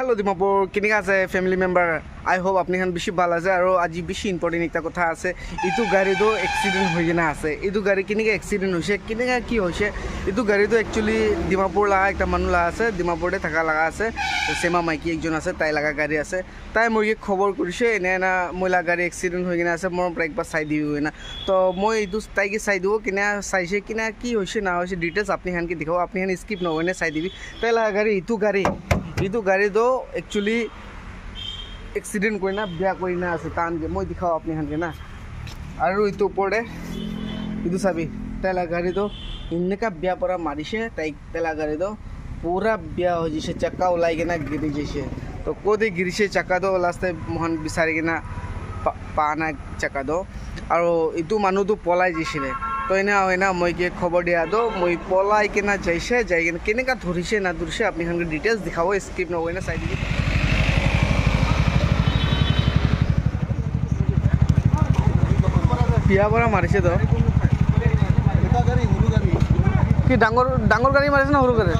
Hello Dimapur, kenika ase family member. I hope apni khan bishi bhal ase aro aji bishi important ekta kotha ase. Itu gari do accident hoye na ase. Itu gari kenika accident hoise, kenika ki hoise. Itu gari do actually Dimapur la ekta manu la ase, Dimapur de thaka laga ase. Sema maiki ekjon ase, tai laga gari ase. Tai moike khobor korise ene na moila gari accident hoye na ase, mor pra ekbar sai diu na. To moi itu tai ki sai diu kina saise kina ki hoise na hoise details apni khan ki dikhao, apni khan skip no hoine sai dibi. Tai laga gari itu gari do actually accident koina bia koina ase tan ge moi dikhao apni han ge na aru itu pore itu sabi tela gari do inneka bia pora marise tai tela gari do pura bia ho jise chakka ulai ge na giri jise to kode girise chakka do laste mohan bisari ge na paana chakka do aru itu manu do polai jisile to ena hoina moi ke khobor dia do moi polai ke na jaise jai ge keneka dhurise na dhurise apni han ge details dikhao skip no hoina side ge पिया बरा मारिसे तो कि डांगर गाड़ी मारिसे ना हुरु करे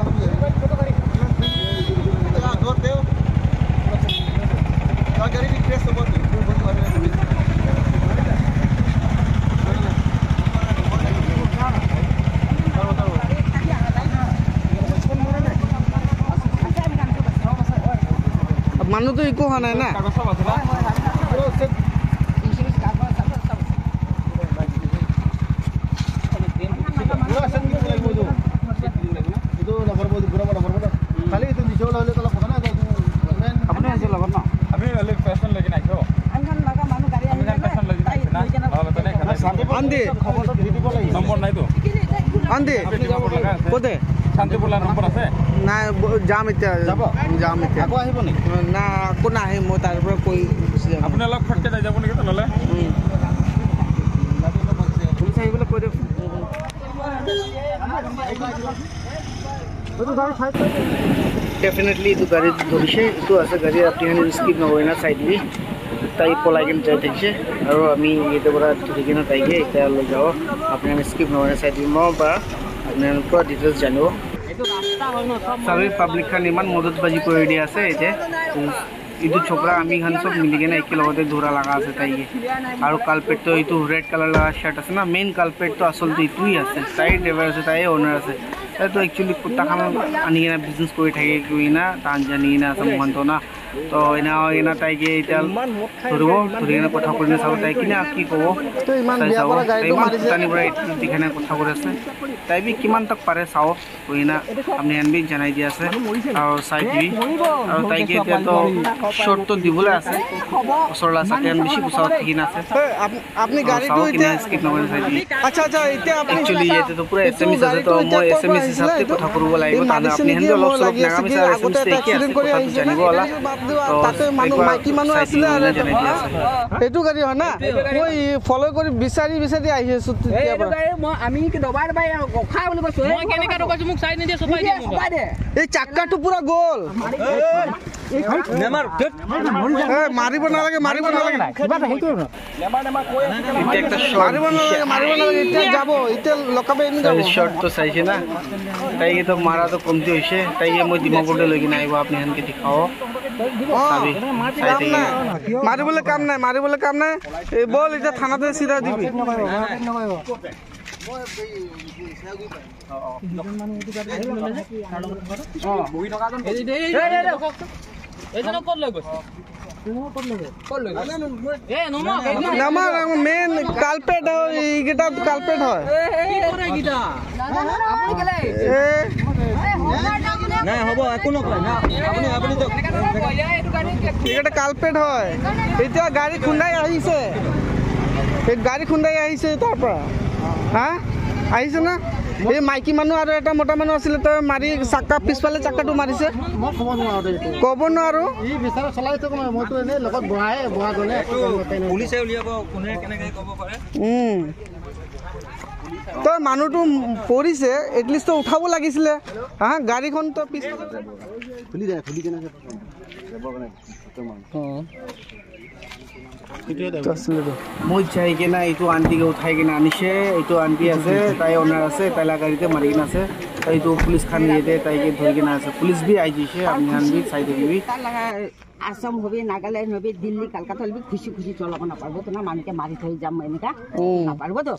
मानु तो eco हाना है ना Andi, nomor naik tu. Andi, kode. Santipur la nomor ase. Na jam itya. Jam itya. Aku ahi boni. Na aku na ahi mo tar par koi. Apne log photke jai jaboni ke to nole. Police ahi bole kode. Definitely itu gari dorishe itu ase gari apni han skip na hoina side bi. তাই পলাইকেন যাই দেখছে আৰু আমি এতে বড় ঠিকই না তাইকে এটা লৈ যাও আপনি স্কিপ নয় সাইড মো বা আপনি পুরো ডিটেইলস জানিব এটো রাস্তা হয় না সব সবে পাবলিক খান ইমান মদতবাজি কৰি দি আছে এতে ইটো ছোকরা আমি খান সব মিলি কেনে একে লগতে ধরা লাগা আছে তাইকে আৰু কালপেট তো ইটো রেড কালার লাগা শার্ট আছে না মেইন কালপেট তো আসল তো ইটোই আছে তাই ড্রাইভার আছে তাই ওনার আছে তাই তো एक्चुअली কুত্তা খাম আনি কেনে বিজনেস কৰি থাকে কই না তান জানি না সম্বন্ধ না তো এনা তাইকে এটা ধরব ধরে কেনে কথা কইনে চাও তাই কিনা কি কব তো ইমান বিয়া বড় গাড়ি তো মারিছে তানি বড় এখানে কথা কই আছে তাই বি কিমান তক পারে চাও কই না আপনি এনবি জানাই দি আছে আর সাইড দি আর তাইকে এটা তো শর্ট তো দিবলে আছে ওসরলা সাকেন বেশি পুছাও ঠিক না আছে আপনি গাড়ি তো এটা স্কিপ না করে সাইড দি আচ্ছা আচ্ছা এটা আপনি एक्चुअली এটা তো পুরো এসএমএস আছে তো মই এসএমএস হিসাবে কথা করব লাগিব তাহলে আপনি হেন লক সলক নাগামি স্যার এসএমএস কি আছে কথা জানিব ওলা তাতে মানু মাইকি মানু আছিল আৰু এটু গাড়ি হয় না মই ফলো কৰি বিচাৰি আইছে সুতিয়া পৰা আমি কি দবাই বাই খা বুলি কৈছো মই কেনেকা কৈছো মোক সাইড নিদিয়ে সফাই দে এই চাক্কাটো পুরা গোল নেমার মারিব না লাগে কিবা হেই কৰো নেমার কই একটা মারিব না লাগে ইতে যাব ইতে লকাবে নি যাব শর্ট তো চাইছে না তাইকে তো মারা তো কমতি হইছে তাইকে মই ডিমাপুরতে লৈ কিনা আইব আপনি হানকে দেখাও সাবি মারিবলে কাম নাই এই বল এটা থানাতে সিধা দিবি মেন কালপেট এইকেইটা কালপেট হয় এটা কালপেট হয় এতিয়া গাড়ী খুন্দাই আহিছে তাৰ পৰা হা আহিছে না এই মাইকি মানুহ আৰু এটা মোটা মানুহ আছিল তো মাৰি চাক্কা পিছফালে চাক্কাটো মাৰিছে কব নোৱাৰো ই বিচাৰ চলাইছে মইতো এনে লগত বহা গলে পুলিচে উলিয়াব কোনে কেনেকৈ কব পাৰে তো মানুহটো পৰিছে এটলিষ্ট তো উঠাব লাগিছিলে হা গাড়ীখন তো পিছফালে খুলি কেনে যাব মই চাই কিনা এইটো আন্টিকে উঠাই কিনে আনিছে এইটো আন্টি আছে তাই অনাৰ আছে তাইলা গাড়ীতে মাৰি কিনে আছে এইটো পুলিচ খান ইয়াতে তাইকে ধৰি কিনে আছে পুলিচ বি আই দিছে আপনি হান বি চাই দেখিবি আসাম হবে নাগাল্যান্ড হবে দিল্লি কলকাতা হবে খুশি খুশি চলাব নাপারবো তো না মানুষকে মারি থৈ যাম এনেকা নাপারবো তো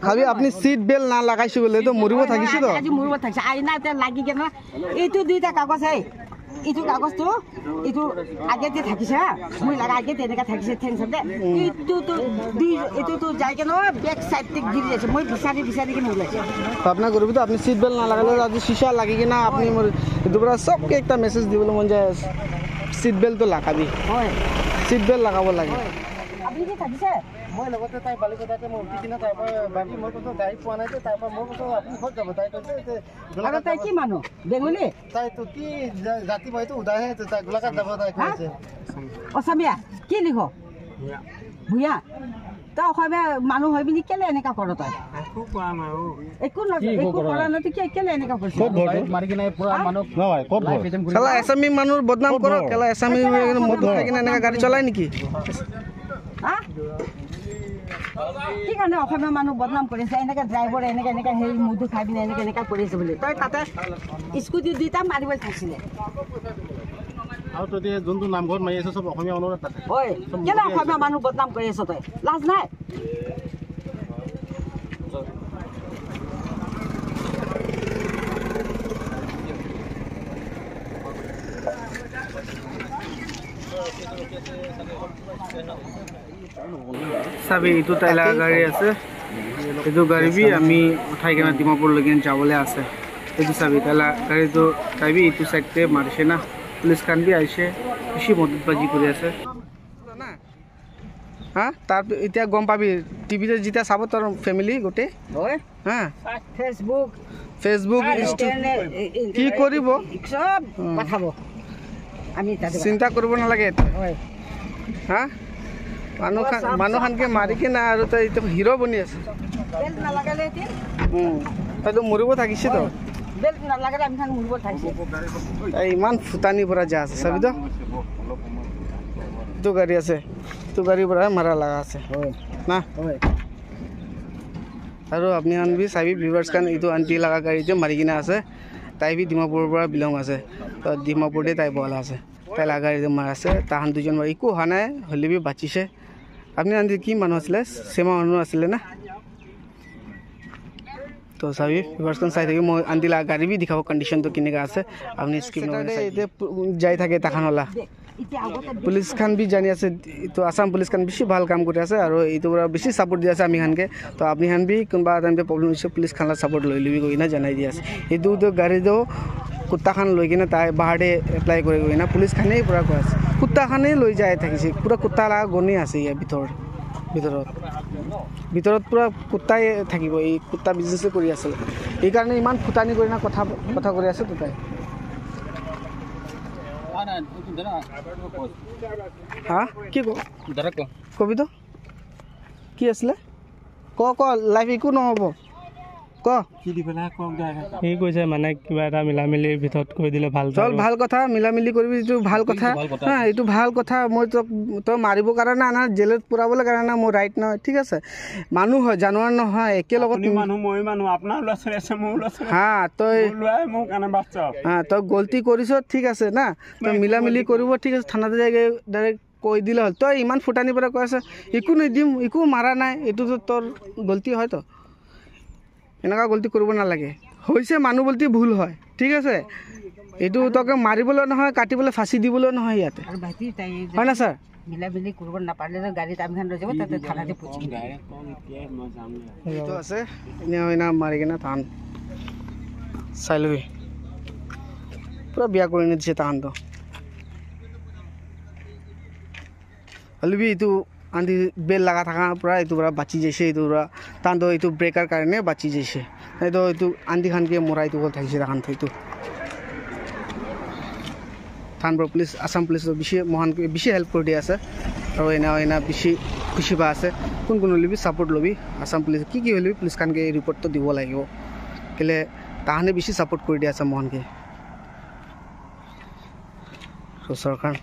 খালি আপনি সিট বেল্ট না লাগাইছে বলে তো মরিব থাকিছে তো আজি মরিব থাকিছে আইনাতে লাগি কেনে এইটো দুইটা কাগজ হে এইটো কাগজটো এইটো আগেতে থাকিছে মই লাগা আগেতে এনেকা থাকিছে টেনশন দে এইটো তো দুই এইটো তো যাই কেনে বেক সাইড তে গিরি যাচ্ছে মই বিচাৰি বিচাৰি কেনে ওলাইছে তো আপনা করবি তো আপনি সিট বেল্ট না লাগালে আজি শিশা লাগি কিনা আপনি দুপুরা সবকে একটা মেসেজ দিবলে মন যায় সিট বেল্ট তো লাগাবি হয় সিট বেল্ট লাগাব লাগে আপনি কি থাকিছে মই লগতে তাই বালিকতাতে মই উঠি কিনা তাৰপৰা বাকি মই কৈছোঁ গাড়ী পোৱা নাই তাৰপৰা মই কৈছোঁ আপুনি ক'ত যাব তাই কৈছে আৰু তাই কি মানুহ বেঙ্গলী তাই তো কি জাতি মই তো উদাহে তাই গোলাঘাট যাব তাই কৈছে অসমীয়া কি লিখ ভূঞা তই অসমীয়া মানুহ হৈ পিনি কেলে এনেকা কৰ তই একো কোৱা নাই একো কৰা নাই কেলে এনেকা কৰিছ মাৰি কিনে পুৰা মানুহ নহয় ক'ত চালা এছামী মানুহৰ বদনাম কৰক কেলা এছামী মদ খাই কিনে এনেকা গাড়ী চলাই নেকি কি কাৰণে অসমীয়া মানুহ বদনাম কৰিছে এনেকে ড্ৰাইভাৰ এনেকে এনেকে সেই মধু খাই পিনে এনেকে এনেকা কৰিছে বুলি তই তাতে স্কুটি দুটা মাৰিবলৈ থাকিছিলে আৰু তই যোনটো নামঘৰত মাৰি আছে চব অসমীয়া মানুহৰ তাতে হয় কেলে অসমীয়া মানুহ বদনাম কৰি আছ তই লাজ নাই চাবি এইটো তাইলা গাড়ী আছে এইটো গাড়ী বি আমি উঠাই কিনে ডিমাপুৰলৈকে যাবলৈ আছে এইটো চাবি তাইলা গাড়ীটো তাইবি এইটো চাইডতে মাৰিছে না পুলিচ খান বি আহিছে বেছি মদতবাজি কৰি আছে হা তাৰ এতিয়া গম পাবি টিভিতে যেতিয়া চাব তোৰ ফেমিলি গোটেই হা ফেচবুক কি কৰিব সব পঠাব আমি চিন্তা কৰিব নালাগে হা মানুহ খানকে মাৰি কিনে আৰু তই এতিয়া হিৰো বনি আছে তইতো মৰিব থাকিছে তো ইমান ফুটানিৰ পৰা যা আছে চাবি তো তো গাড়ী আছে তো গাড়ীৰ পৰা মাৰা লগা আছে না আৰু আপুনি আনবি চাবি ভিউৱাৰ্ছ কাৰণ এইটো আণ্টি লগা গাড়ীতে মাৰি কিনে আছে তাই বি ডিমাপুৰৰ পৰা বিলং আছে তো ডিমাপুৰতে তাই বলা আছে তাই লগা গাড়ীতে মাৰা আছে তাহান দুজন মাৰি একো হোৱা নাই হ'লে বি বাচিছে আপুনি আনটি কি মানুহ আছিলে চেমা মানুহ আছিলে না তো চাবি ভিউৱাৰ্ছখন চাই থাকি মই আনটি লগা গাড়ী বি দেখাব কণ্ডিশ্যনটো কেনেকুৱা আছে আপুনি স্কিপ যাই থাকে তাখানলা পুলিচ খান বি জানি আছে তো আসাম পুলিচ খান বেছি ভাল কাম কৰি আছে আৰু এইটো পৰা বেছি ছাপোৰ্ট দি আছে আমি খানকে তো আপুনি খান বি কোনোবা টাইমতে প্ৰব্লেম হৈছে পুলিচ খানলা ছাপোৰ্ট লৈ ল'বি গৈ কিনে জনাই দি আছে এইটো গাড়ীটো কুত্তা খান লৈ কিনে তাই বাহাৰে এপ্লাই কৰি গৈ কিনে পুলিচ খানেই পূৰা কৈ আছে কুত্তা খানেই লৈ যাই থাকিছে পূৰা কুত্তা লগা গণেই আছে ইয়াৰ ভিতৰত পূৰা কুত্তাই থাকিব এই কুত্তা বিজনেছে কৰি আছে এইকাৰণে ইমান ফুটানি কৰি না কথা কৰি আছে তো তাই হা কি কবি তো কি আছিলে ক লাইফ একো নহ'ব ক কি দি পেলাই কক সি কৈছে মানে কিবা এটা মিলামিলিৰ ভিতৰত কৈ দিলে ভাল চল ভাল কথা মিলামিলি কৰিবি এইটো ভাল কথা হা এইটো ভাল কথা মই তই মাৰিবৰ কাৰণে আনা জেলত পুৰাবলৈ কাৰণে মোৰ ৰাইট নহয় ঠিক আছে মানুহ হয় জানোৱাৰ নহয় একেলগত মানুহ মই মানুহ আপোনাৰ ল'ৰা ছোৱালী আছে মোৰ ল'ৰা ছোৱালী হা তই মোৰ কাৰণে বাচ্চা হা তই গলতি কৰিছ ঠিক আছে না তই মিলামিলি কৰিব ঠিক আছে থানাতে যাই ডাইৰেক্ট কৈ দিলে হ'ল তই ইমান ফুটানিৰ পৰা কৈ আছে একো নিদিম একো মাৰা নাই এইটোতো তোৰ গলতি হয়তো এনেকুৱা গলতি কৰিব নালাগে হৈছে মানুহ বলতি ভুল হয় ঠিক আছে এইটো তোকে মাৰিবলৈ নহয় কাটিবলৈ ফাঁচি দিবলৈ নহয় ইয়াতে হয় না ছাৰ মিলামিলি কৰিব নাপাৰিলে গাড়ীত আমি খান লৈ যাব তাতে থানাতে পুচি এইটো আছে এনে মাৰি কিনে তাহান চাই ল'বি পূৰা বিয়া কৰি নিদিছে তাহানটো হ'লেবি এইটো আন্টি বেল লগা থাকাৰ পৰা এইটো পৰা বাচি যাইছে এইটো পৰা তাহাঁতো এইটো ব্ৰেকাৰ কাৰণে বাচি যাইছে এইটো এইটো আন্টি খানকে মৰাই গ'ল থাকিছে তাহাঁতো এইটো থানপুৰ পুলিচ আসাম পুলিচৰ মহানকৈ বেছি হেল্প কৰি দি আছে আৰু এনে বেছি খুচি পা আছে কোন ল'বি ছাপোৰ্ট ল'বি আসাম পুলিচ কি হ'লেবি পুলিচ খানকে ৰিপৰ্টটো দিব লাগিব কেলৈ তাহাঁতে বেছি ছাপোৰ্ট কৰি দি আছে মহানকে চৰকাৰ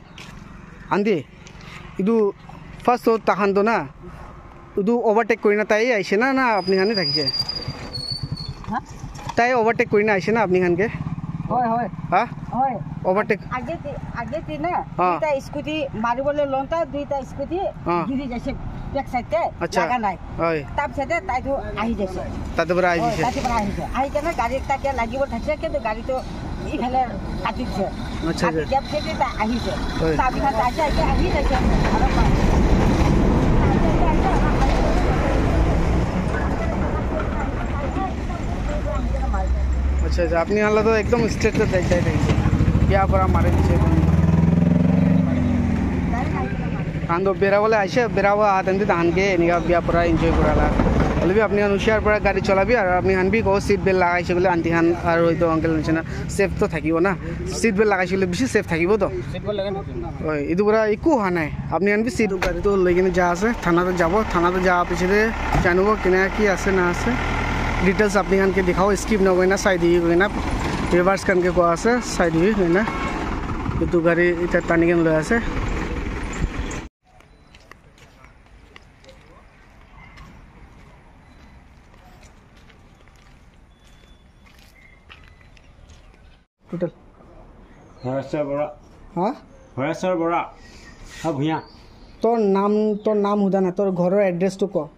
আন্টি এইটো ফাৰ্ষ্ট তাহাঁতো না এইটো অভাৰটেক কৰি না তাই আহিছে না আপুনি খানে থাকিছে তাই ওভাৰটেক কৰি না আহিছে না আপনি খানকে হয় হয় হা হয় ওভাৰটেক আগে না দুইটা স্কুটি মাৰিবলৈ লওঁতে দুইটা স্কুটি গিৰি যাইছে বেক সাইডে লাগা নাই হয় তাৰপিছতে তাইটো আহি যাইছে তাতে পৰা আহিছে তাতে পৰা আহিছে আহি কেনে গাড়ী তাকে লাগিব থাকে কিন্তু গাড়ীটো ইফালে কাটি দিছে আচ্ছা তাৰপিছতে তাই আহিছে তাৰপিছত তাই আহি যাইছে আৰু अच्छा अच्छा अपनी हाल तो एकदम स्ट्रेट तो जाए क्या पर मारे पीछे धान तो बेरा बोले आसे बेरा आते धान के एने बिया पर एन्जॉय कराला भी अपनी हुशियार पर गाड़ी चलाबी और अपनी हान भी कहो सीट बेल्ट लगाइसे बोले आंटी खान और तो अंकल निचिना सेफ तो থাকিব ना सीट बेल्ट लगाइसे बोले बेसि सेफ থাকিব तो ओय इदु पूरा इको हा নাই আপনি हान भी सीट गाड़ी तो লৈ কিনে যা আছে থানা তো যাব থানা তো যা পিছতে জানিব কিনা কি আছে না আছে डिटेल्स अपनी खान के दिखाओ स्किप न गई ना साइड ही गई ना रिवर्स करके को आसे साइड ही गई ना तो गाड़ी इतना टानी के ले आसे टोटल হৰেশ্বৰ বৰা हाँ হৰেশ্বৰ বৰা ভূঞা তোৰ नाम हुदा ना তোৰ ঘৰৰ এড্ৰেছ তো ক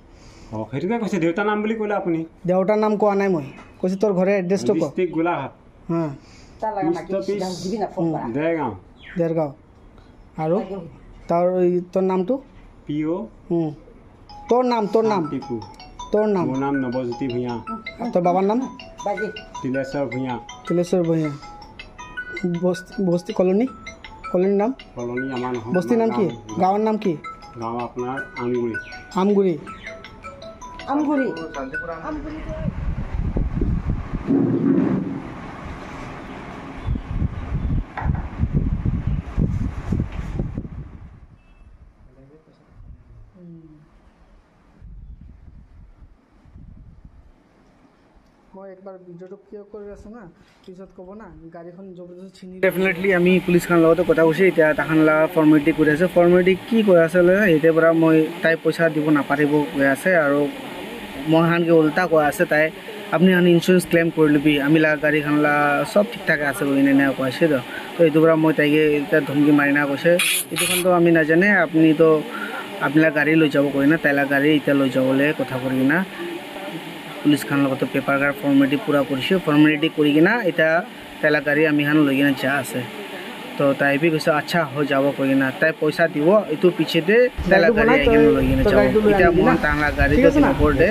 সেইটোকে কৈছে দেউতাৰ নাম বুলি ক'লে আপুনি দেউতাৰ নাম কোৱা নাই মই কৈছে তোৰ ঘৰৰ এড্ৰেছ তো ক ডিষ্ট্ৰিক্ট গোলাঘাট हाँ দেৰগাঁও দেৰগাঁও আৰু তোৰ নামটো পিঅ' তোৰ নাম টিপু তোৰ নাম মোৰ নাম নৱজ্যোতি ভূঞা তোৰ বাবাৰ নাম তিলেশ্বৰ ভূঞা তিলেশ্বৰ ভূঞা বস্তি কলনীৰ নাম কলনী আমাৰ নহয় বস্তিৰ নাম কি গাঁৱৰ নাম কি গাঁও আপোনাৰ আমগুৰি আমগুৰি মই একবাৰ ভিডিঅ'টো ক্লিয়াৰ কৰি আছোঁ না পিছত ক'ব না গাড়ীখন জবৰদস্তি চিনি ডেফিনেটলি আমি পুলিচখন লগতে কথা কৈছে এতিয়া তাহান লগা ফৰ্মেলিটি কৰি আছে ফৰ্মেলিটি কি কৈ আছে এতিয়া পৰা মই তাই পইচা দিব নাপাৰিব কৈ আছে আৰু মই সানকে উল্টা কৈ আছে তাই আপুনি সান ইঞ্চুৰেঞ্চ ক্লেইম কৰি ল'বি আমি লগা গাড়ীখন চব ঠিক ঠাক আছে বুলি এনে কৈছে তো এইটো পৰা মই তাইকে এতিয়া ধমকি মাৰি না কৈছে এইটোখনতো আমি নাজানে আপুনিতো আপোনাৰ গাড়ী লৈ যাব কৰি না তাইলা গাড়ী এতিয়া লৈ যাবলৈ কথা কৰি কিনা पुलिस खान लगते पेपर कार फर्मेलिटी पूरा फर्मेलिटी कर ताइला गाड़ी आम खान लै किना जा आसे तो ताई भी कैसे अच्छा हो যাব करिना ताई पैसा দিব इतु पीछे दे ताइला गाड़ी आइ किना लै किना যাব इटा मोहन तांला गाड़ी तो नपर दे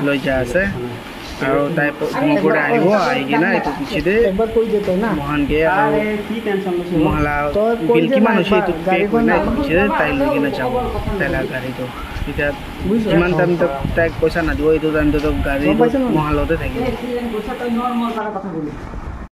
लै जा आसे और ताई नपर आइबो आइ किना इतु पीछे दे एकबार कइ देतो ना मोहन के की टेंशन मोहला बिल किमान होइसे इतु पे करिना पीछे दे ताई लै किना যাব ताइला गाड़ी तो इतना जिमान टाइम तक ताइक पैसा ना দিব এইটো টাইম তো গাড়ী মহালতে থাকিব